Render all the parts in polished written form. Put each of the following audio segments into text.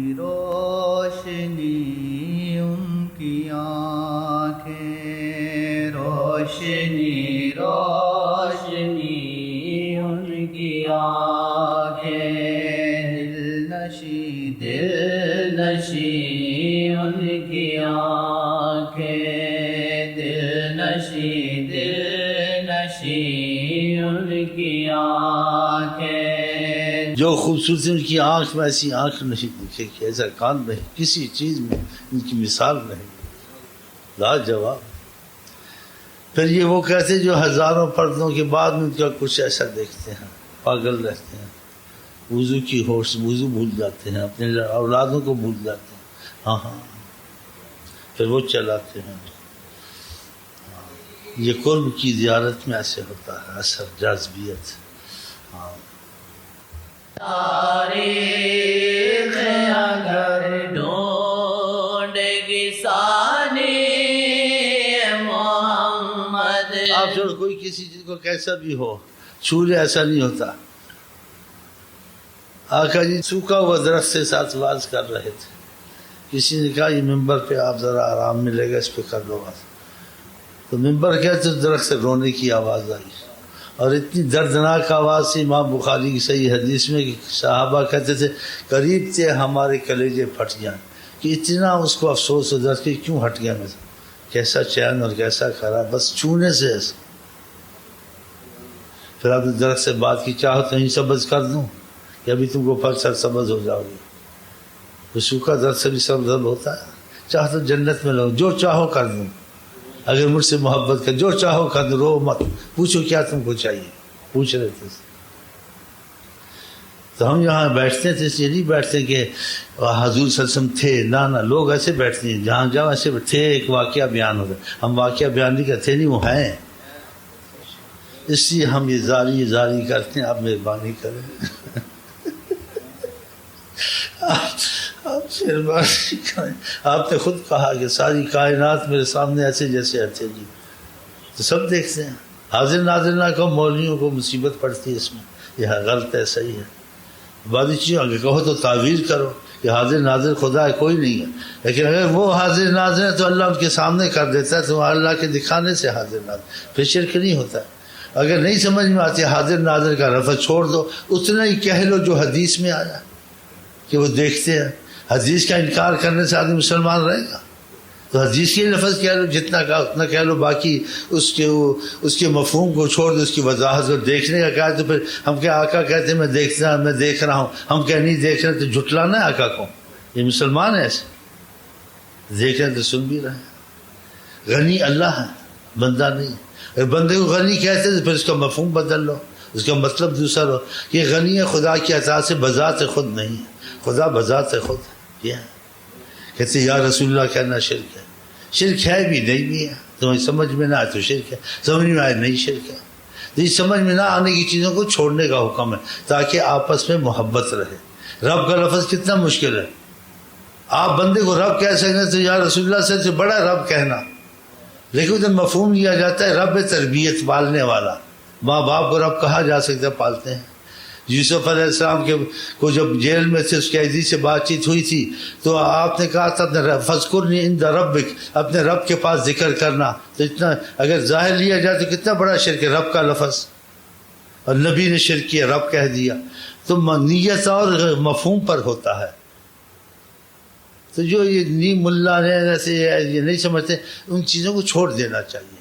روشنی ان کی آنکھیں، روشنی روشنی ان کی آنکھیں، دل نشی ان کی آنکھیں، دل نشی ان کی آنکھیں۔ جو خوبصورتی ان کی آنکھ میں ایسی آنکھ نہیں دکھے کہ ایسا کان نہیں، کسی چیز میں ان کی مثال نہیں، لاجواب۔ پھر یہ وہ کہتے جو ہزاروں پردوں کے بعد ان کا کچھ ایسا دیکھتے ہیں، پاگل رہتے ہیں، وضو کی ہوش، وضو بھول جاتے ہیں، اپنے اولادوں کو بھول جاتے ہیں، ہاں پھر وہ چلاتے ہیں۔ یہ قرب کی زیارت میں ایسے ہوتا ہے اثر، جاذبیت۔ تاریخ اگر ڈھونڈ گی ثانی محمد، آپ چھوڑو، کوئی کسی چیز کو کیسا بھی ہو چھو لے، ایسا نہیں ہوتا۔ آقا جی سوکھا ہوا درخت سے ساتھ واز کر رہے تھے، کسی نے کہا یہ ممبر پہ آپ ذرا آرام ملے گا، اس پہ کر لو بات۔ تو ممبر کیا تو درخت سے رونے کی آواز آئی، اور اتنی دردناک آواز سے امام بخاری کی صحیح حدیث میں کہ صحابہ کہتے تھے قریب تھے ہمارے کلیجے پھٹ جائیں، کہ اتنا اس کو افسوس ہو درد کہ کیوں ہٹ گیا، میں کیسا چین اور کیسا خراب، بس چھونے سے ایسا۔ پھر آپ نے درخت سے بات کی، چاہو تو یہیں سبز کر دوں کہ ابھی تم کو پھل سر سبز ہو جاؤ گے، تو سوکھا درخت سے بھی سبز ہوتا ہے، چاہو تو جنت میں لو، جو چاہو کر دوں، اگر مجھ سے محبت کر، جو چاہو کر دو، رو مت، پوچھو کیا تم کو چاہیے، پوچھ رہے تھے۔ تو ہم یہاں بیٹھتے تھے، اس لیے نہیں بیٹھتے کہ حضور صلی اللہ علیہ وسلم تھے، نہ لوگ ایسے بیٹھتے ہیں، جہاں جاؤ ایسے تھے، ایک واقعہ بیان ہوتا ہے، ہم واقعہ بیان نہیں کرتے، نہیں وہ ہیں، اس لیے ہم یہ زاری کرتے ہیں، آپ مہربانی کریں۔ آپ نے خود کہا کہ ساری کائنات میرے سامنے ایسے جیسے ہتھے جی، تو سب دیکھتے ہیں، حاضر ناظر نہ کہو، مولویوں کو مصیبت پڑتی ہے اس میں، یہ غلط ہے، صحیح ہے، بعض چیزوں اگر کہو تو تعویل کرو کہ حاضر ناظر خدا ہے، کوئی نہیں ہے، لیکن اگر وہ حاضر ناظر ہے تو اللہ ان کے سامنے کر دیتا ہے، تو اللہ کے دکھانے سے حاضر ناظر، پھر شرک نہیں ہوتا ہے۔ اگر نہیں سمجھ میں آتی حاضر ناظر کا لفظ چھوڑ دو، اتنا ہی کہہ لو جو حدیث میں آیا کہ وہ دیکھتے ہیں، حدیث کا انکار کرنے سے آدمی مسلمان رہے گا، تو حدیث کے لفظ کہہ لو، جتنا کہا اتنا کہہ لو، باقی اس کے مفہوم کو چھوڑ دو، اس کی وضاحت کو۔ دیکھنے کا کہا تو پھر ہم کیا آقا کہتے ہیں میں دیکھ رہا ہوں، ہم کیا نہیں دیکھ رہے، تو جھٹلانا ہے آقا کو، یہ مسلمان ہے ایسے، دیکھ رہے تو سن بھی رہے ہیں۔ غنی اللہ ہے، بندہ نہیں، اگر بندے کو غنی کہتے تو پھر اس کا مفہوم بدل لو، اس کا مطلب دوسرا لو، یہ غنی ہے خدا کی عطا سے بذات خود نہیں ہے، خدا بذات خود ہے، یہ ہے۔ کہتے یا رسول اللہ کہنا شرک ہے، شرک ہے بھی نہیں بھی ہے، تمہیں سمجھ میں نہ آئے تو شرک ہے، سمجھ میں آئے نہیں شرک ہے۔ تو یہ سمجھ میں نہ آنے کی چیزوں کو چھوڑنے کا حکم ہے تاکہ آپس میں محبت رہے۔ رب کا لفظ کتنا مشکل ہے، آپ بندے کو رب کہہ سکتے ہیں تو یا رسول اللہ سے بڑا رب کہنا، لیکن ادھر مفہوم لیا جاتا ہے رب تربیت، پالنے والا، ماں باپ کو رب کہا جا سکتا ہے، پالتے ہیں۔ یوسف علیہ السلام کو جب جیل میں تھے، اس قیدی سے بات چیت ہوئی تھی تو آپ نے کہا تھا فذکرنی عند ربک، اپنے رب کے پاس ذکر کرنا، تو اتنا اگر ظاہر لیا جائے تو کتنا بڑا شرک ہے، رب کا لفظ، اور نبی نے شرک کیا، رب کہہ دیا، تو نیت اور مفہوم پر ہوتا ہے۔ تو جو یہ نیم ملا نے ایسے یہ نہیں سمجھتے، ان چیزوں کو چھوڑ دینا چاہیے۔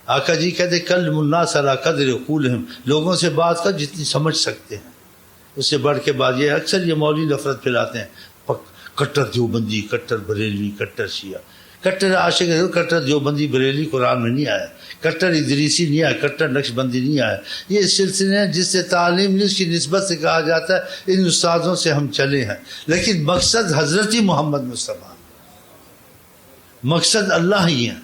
آقا جی کہتے کلم الناس علی قدر عقولہم، لوگوں سے بات کر جتنی سمجھ سکتے ہیں، اس سے بڑھ کے بات۔ یہ اکثر یہ مولوی نفرت پھیلاتے ہیں، کٹر دیوبندی، کٹر بریلوی، کٹر شیعہ، کٹر عاشق، کٹر دیوبندی بریلوی قرآن میں نہیں آیا، کٹر ادریسی نہیں آیا، کٹر نقش بندی نہیں آیا۔ یہ سلسلے ہیں جس سے تعلیم اس کی نسبت سے کہا جاتا ہے ان استادوں سے ہم چلے ہیں، لیکن مقصد حضرت محمد مصطفیٰ، مقصد اللہ ہی ہے۔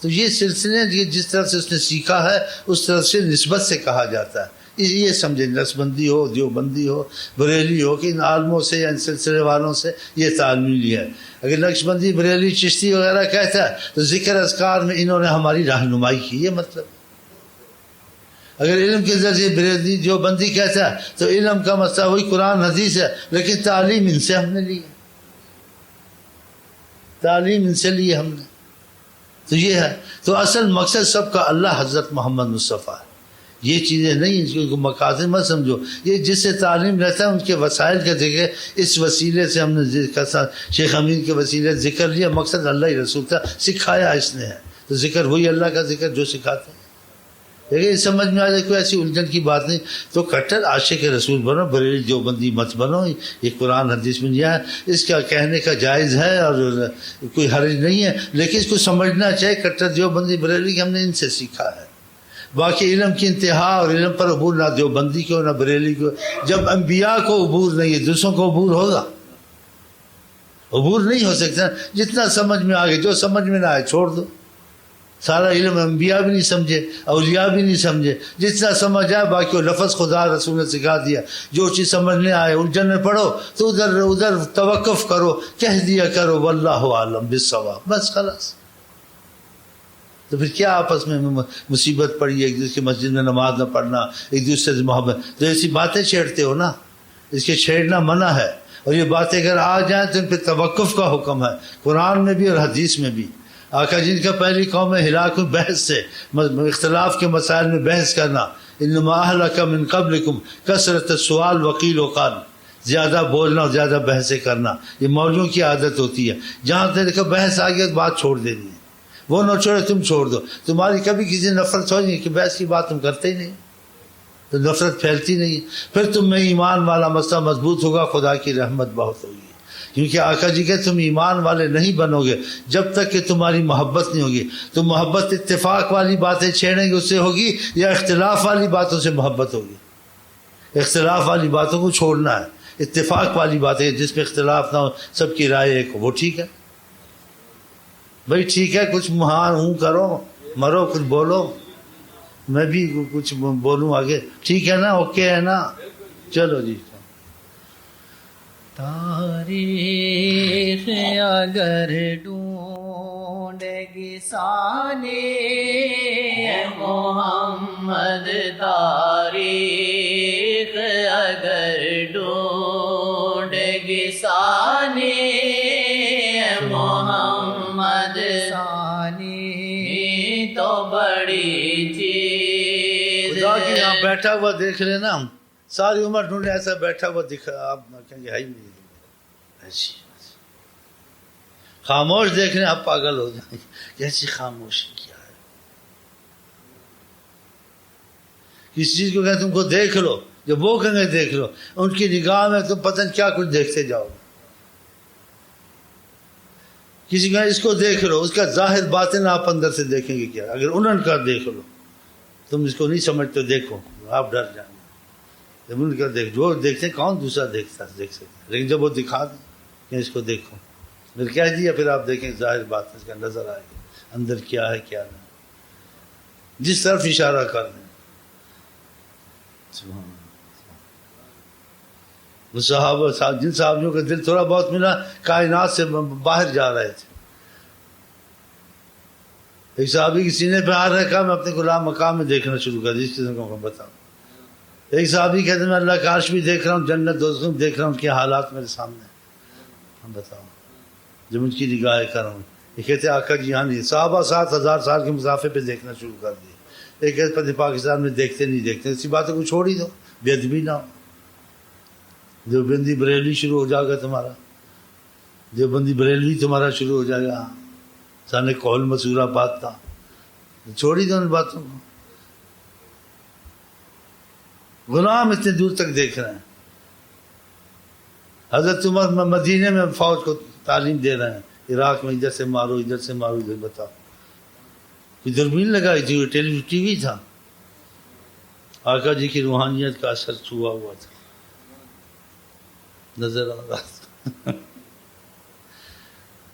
تو یہ سلسلے جس طرح سے اس نے سیکھا ہے اس طرح سے نسبت سے کہا جاتا ہے، یہ سمجھیں، نقشبندی ہو، دیوبندی ہو، بریلی ہو، کہ ان عالموں سے یا ان سلسلے والوں سے یہ تعلیم لیا ہے۔ اگر نقشبندی، بریلی، چشتی وغیرہ کہتا ہے تو ذکر اذکار میں انہوں نے ہماری رہنمائی کی، یہ مطلب۔ اگر علم کے ذریعے بریلوی جو بندی کہتا ہے تو علم کا مسئلہ وہی قرآن حدیث ہے، لیکن تعلیم ان سے ہم نے لی ہے، تعلیم ان سے لی ہم نے، تو یہ ہے۔ تو اصل مقصد سب کا اللہ حضرت محمد مصطفیٰ ہے، یہ چیزیں نہیں ان کو مقاصد مت سمجھو، یہ جس سے تعلیم رہتا ہے ان کے وسائل کا ذکر، اس وسیلے سے ہم نے شیخ امین کے وسیلے ذکر لیا، مقصد اللہ ہی رسول تھا، سکھایا اس نے ہے، تو ذکر وہی اللہ کا ذکر جو سکھاتے ہیں۔ لیکن سمجھ میں آ جائے کوئی ایسی الجھن کی بات نہیں تو کٹر عاشق رسول بنو، بریلی دیوبندی مت بنو، یہ قرآن حدیث میں نہیں ہے، اس کا کہنے کا جائز ہے اور کوئی حرج نہیں ہے، لیکن اس کو سمجھنا چاہیے کٹر دیوبندی بریلی کہ ہم نے ان سے سیکھا ہے۔ باقی علم کی انتہا اور علم پر عبور نہ دیوبندی کو نہ بریلی کو، جب انبیاء کو عبور نہیں ہے دوسروں کو عبور ہوگا؟ عبور نہیں ہو سکتا، جتنا سمجھ میں آگے، جو سمجھ میں نہ آئے چھوڑ دو، سارا علم انبیاء بھی نہیں سمجھے، اولیاء بھی نہیں سمجھے، جتنا سمجھ آئے باقی وہ لفظ خدا رسول نے سکھا دیا، جو چیز سمجھنے آئے الجھن میں پڑھو تو ادھر توقف کرو، کہہ دیا کرو واللہ عالم بالصواب، بس خلاص۔ تو پھر کیا آپس میں مصیبت پڑی، ایک دوسرے کی مسجد میں نماز نہ پڑھنا، ایک دوسرے سے محبت، تو ایسی باتیں چھیڑتے ہو نا، اس کے چھیڑنا منع ہے، اور یہ باتیں اگر آ جائیں تو ان پہ توقف کا حکم ہے، قرآن میں بھی اور حدیث میں بھی۔ آقا جن کا پہلی قوم ہلاک ہوئی بحث سے، اختلاف کے مسائل میں بحث کرنا، انما اہلک من قبلکم کثرت السؤال وقیل وقال، زیادہ بولنا اور زیادہ بحثیں کرنا، یہ مولویوں کی عادت ہوتی ہے، جہاں تک بحث آ گیا بات چھوڑ دینی ہے، وہ نہ چھوڑے تم چھوڑ دو، تمہاری کبھی کسی نفرت ہو نہیں کہ بحث کی بات تم کرتے ہی نہیں، تو نفرت پھیلتی نہیں، پھر تم میں ایمان والا مسئلہ مضبوط ہوگا، خدا کی رحمت بہت ہوگی، کیونکہ آقا جی کہ تم ایمان والے نہیں بنو گے جب تک کہ تمہاری محبت نہیں ہوگی۔ تو محبت اتفاق والی باتیں چھیڑیں گے اس سے ہوگی یا اختلاف والی باتوں سے محبت ہوگی؟ اختلاف والی باتوں کو چھوڑنا ہے، اتفاق والی باتیں جس میں اختلاف نہ ہو، سب کی رائے ایک ہو، وہ ٹھیک ہے بھائی، ٹھیک ہے، کچھ ہاں ہوں کرو، مرو، کچھ بولو، میں بھی کچھ بولوں آگے، ٹھیک ہے نا، اوکے ہے نا، چلو جی۔ تاریخ اگر ڈھونڈے گی سانے محمد، تاریخ اگر ڈھونڈے گی سانے محمد، ثانی تو بڑی چیز خدا کی یہاں بیٹھا ہوا دیکھ لینا، ہم ساری عمر ڈھونڈے ایسا بیٹھا ہوا دکھا، آپ نہ کہیں گے ہے ہی نہیں، ایسی خاموش دیکھ لیں آپ پاگل ہو جائیں گے، کیسی خاموشی کیا ہے، کسی چیز کو کہیں تم کو دیکھ لو، جب وہ کہیں گے دیکھ لو، ان کی نگاہ میں تم پتہ نہیں کیا کچھ دیکھتے جاؤ گے، کسی کا اس کو دیکھ لو، اس کا ظاہر باطن آپ اندر سے دیکھیں گے کیا، اگر انہوں کا دیکھ لو، تم اس کو نہیں سمجھتے دیکھو، آپ ڈر جائیں گے، جب ان کا دیکھ، جو دیکھتے ہیں کون دوسرا دیکھ سکتے، لیکن جب وہ دکھا دیں کہ اس کو دیکھو، پھر کہہ دیا، پھر آپ دیکھیں ظاہر بات اس کا نظر آئے گا اندر کیا ہے کیا نہیں، جس طرف اشارہ کر دیں۔ سبحان اللہ۔ وہ صحابہ جن صحابیوں کا دل تھوڑا بہت ملا کائنات سے باہر جا رہے تھے، ایک صحابی کی سینے پہ ہاتھ رکھا، میں اپنے غلام مقام میں دیکھنا شروع کر دیا، اس قسم کو میں بتاؤں۔ ایک صحابی کہتے ہیں میں اللہ کا عرش بھی دیکھ رہا ہوں، جنت دوزخ بھی دیکھ رہا ہوں، ان کے حالات میرے سامنے ہم بتاؤں جب ان کی نگاہیں کر رہا ہوں۔ یہ کہتے ہیں آقا جی یہاں نہیں، صحابہ 7000 سال کے مسافے پہ دیکھنا شروع کر دیے، ایک کہتے پاکستان میں دیکھتے نہیں دیکھتے، اسی باتوں کو چھوڑ ہی دو، بے ادبی نہ ہو، دیوبندی بریلوی شروع ہو جائے گا تمہارا، دیوبندی بریلوی تمہارا شروع ہو جائے گا، سانے قول مسورہ بات تھا، چھوڑ ہی دو ان باتوں کو۔ غلام اتنے دور تک دیکھ رہے ہیں، حضرت عمر مدینے میں فوج کو تعلیم دے رہے ہیں، عراق میں ادھر سے مارو ادھر سے مارو ادھر، بتاؤ کوئی دوربین لگائی تھی، ٹی وی تھا، آقا جی کی روحانیت کا اثر چھوا ہوا تھا، نظر آ رہا تھا۔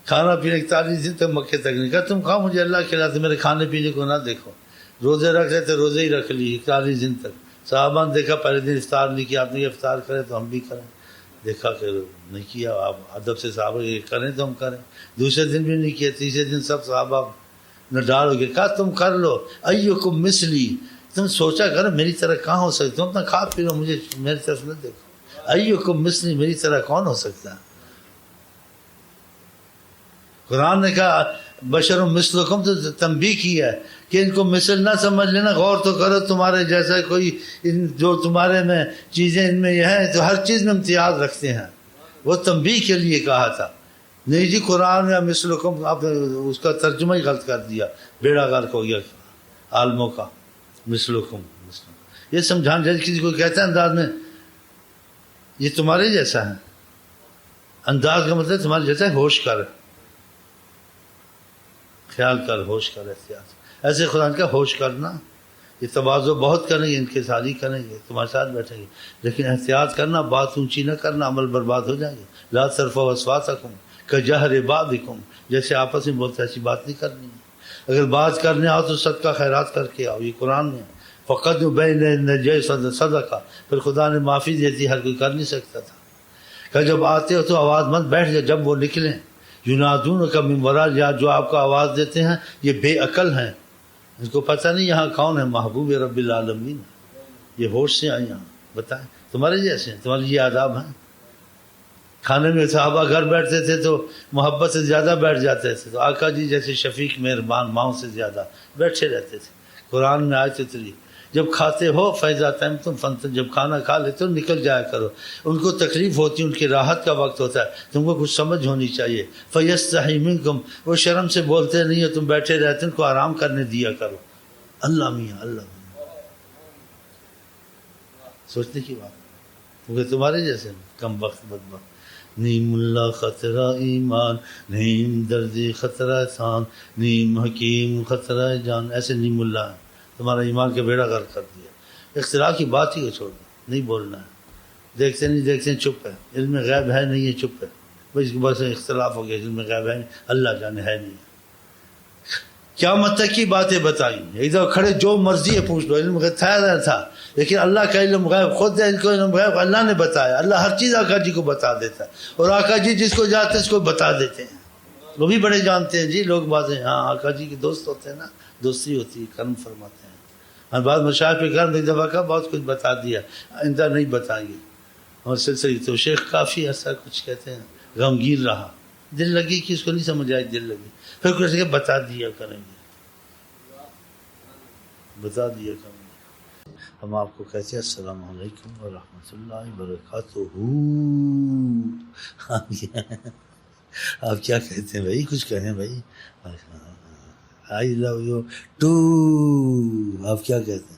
کھانا پینے کی 40 دن تک مکے تک نہیں کہا، تم کھاؤ مجھے اللہ کھلاتے، میرے کھانے پینے کو نہ دیکھو، روزے رکھ رہے تھے روزے ہی رکھ لی 40 دن تک، صحابہ نے دیکھا پہلے دن افطار نہیں کیا، آپ نے یہ افطار کرے تو ہم بھی کریں، دیکھا کہ نہیں کیا، آپ ادب سے صحابہ یہ کریں تو ہم کریں، دوسرے دن بھی نہیں کیا، تیسرے دن سب صحابہ نہ ڈال ہو گئے، کہا تم کر لو، ایکم مثلی، تم سوچا کرو میری طرح کہاں ہو سکتے، تم اپنا کھا پی لو، مجھے میری طرف نہ دیکھو، ایکم مثلی، میری طرح کون ہو سکتا ہے؟ قرآن نے کہا بشر مثلکم، تو تنبیہ کی ہے کہ ان کو مثل نہ سمجھ لینا، غور تو کرو تمہارے جیسا کوئی، جو تمہارے میں چیزیں ان میں یہ ہیں تو ہر چیز میں امتیاز رکھتے ہیں، وہ تنبیہ کے لیے کہا تھا۔ نہیں جی قرآن یا مثلکم، آپ نے اس کا ترجمہ ہی غلط کر دیا، بیڑا غرق ہو گیا عالموں کا۔ مثلکم یہ سمجھانا، جیسے کسی کو کہتا ہے انداز میں یہ تمہارے جیسا ہے، انداز کا مطلب تمہارے جیسا ہے، ہوش کر، خیال کر، ہوش کر، احتیاط۔ ایسے خدا کا ہوش کرنا، یہ تواضع بہت کریں گے، ان کے ساری کریں گے، تمہارے ساتھ بیٹھیں گے، لیکن احتیاط کرنا، بات اونچی نہ کرنا، عمل برباد ہو جائیں گے۔ لا ترفعوا اصواتکم کجہر بعضکم، جیسے آپس میں بولتے ایسی بات نہیں کرنی ہے۔ اگر بات کرنے آؤ تو صدقہ خیرات کر کے آؤ، یہ قرآن میں فقط بین نجی صدقہ، پھر خدا نے معافی دے دی، ہر کوئی کر نہیں سکتا تھا کہ جب آتے ہو تو آواز مت بیٹھ جائے، جب وہ نکلیں ینادونک من وراء، یا جو آپ کو آواز دیتے ہیں یہ بے عقل ہیں، ان کو پتہ نہیں یہاں کون ہے، محبوب رب العالمین، یہ ہوش سے آئے یہاں، بتائیں تمہارے جیسے ہیں، تمہارے یہ آداب ہیں۔ کھانے میں صحابہ گھر بیٹھتے تھے تو محبت سے زیادہ بیٹھ جاتے تھے، تو آقا جی جیسے شفیق مہربان ماؤں سے زیادہ بیٹھے رہتے تھے۔ قرآن میں آیت اتری جب کھاتے ہو فیضا تم تم فنتم، جب کھانا کھا لیتے ہو نکل جایا کرو، ان کو تکلیف ہوتی ہے، ان کی راحت کا وقت ہوتا ہے، تم کو کچھ سمجھ ہونی چاہیے۔ فیستحی منکم، وہ شرم سے بولتے نہیں ہو، تم بیٹھے رہتے ان کو آرام کرنے دیا کرو۔ اللہ میاں، اللہ میاں، سوچنے کی بات، کیونکہ تمہارے جیسے کم وقت بدبخت۔ نیم اللہ خطرہ ایمان، نیم درد خطرہ سان، نیم حکیم خطرہ جان، ایسے نیم اللہ ہے، تمہارا ایمان کا بیڑا غرق کر دیا۔ اختراع کی بات ہی کو چھوڑ دو، نہیں بولنا ہے، دیکھتے نہیں دیکھتے چپ ہے، علم غیب ہے نہیں ہے، چپ ہے، بس بس اختلاف ہو گیا، علم غیب ہے نہیں، اللہ جانے ہے نہیں۔ قیامت تک کی باتیں بتائیں، ادھر کھڑے جو مرضی ہے پوچھ لو، علم غیب تھا، لیکن اللہ کا علم غیب خود ہے، ان کو علم غیب اللہ نے بتایا، اللہ ہر چیز آقا جی کو بتا دیتا ہے، اور آقا جی جس کو جانتے ہیں اس کو بتا دیتے ہیں، وہ بھی بڑے جانتے ہیں جی، لوگ باتیں، ہاں آقا جی کے دوست ہوتے ہیں نا، دوستی ہوتی ہے، کرم فرماتے ہیں، اور بعض مشاہد پہ کرم ایک دفعہ کا بہت کچھ بتا دیا، آئندہ نہیں بتائیں گے، اور سلسلے تو شیخ کافی عرصہ کچھ کہتے ہیں غمگین رہا، دل لگی کہ اس کو نہیں سمجھ آئی، دل لگی، پھر کچھ کہ بتا دیا کریں گے، بتا دیا کریں گے۔ ہم آپ کو کہتے ہیں السلام علیکم ورحمۃ اللہ وبرکاتہ۔ آپ کیا کہتے ہیں بھائی، کچھ کہیں بھائی، آئی لو یو ٹو، آپ کیا کہتے ہیں؟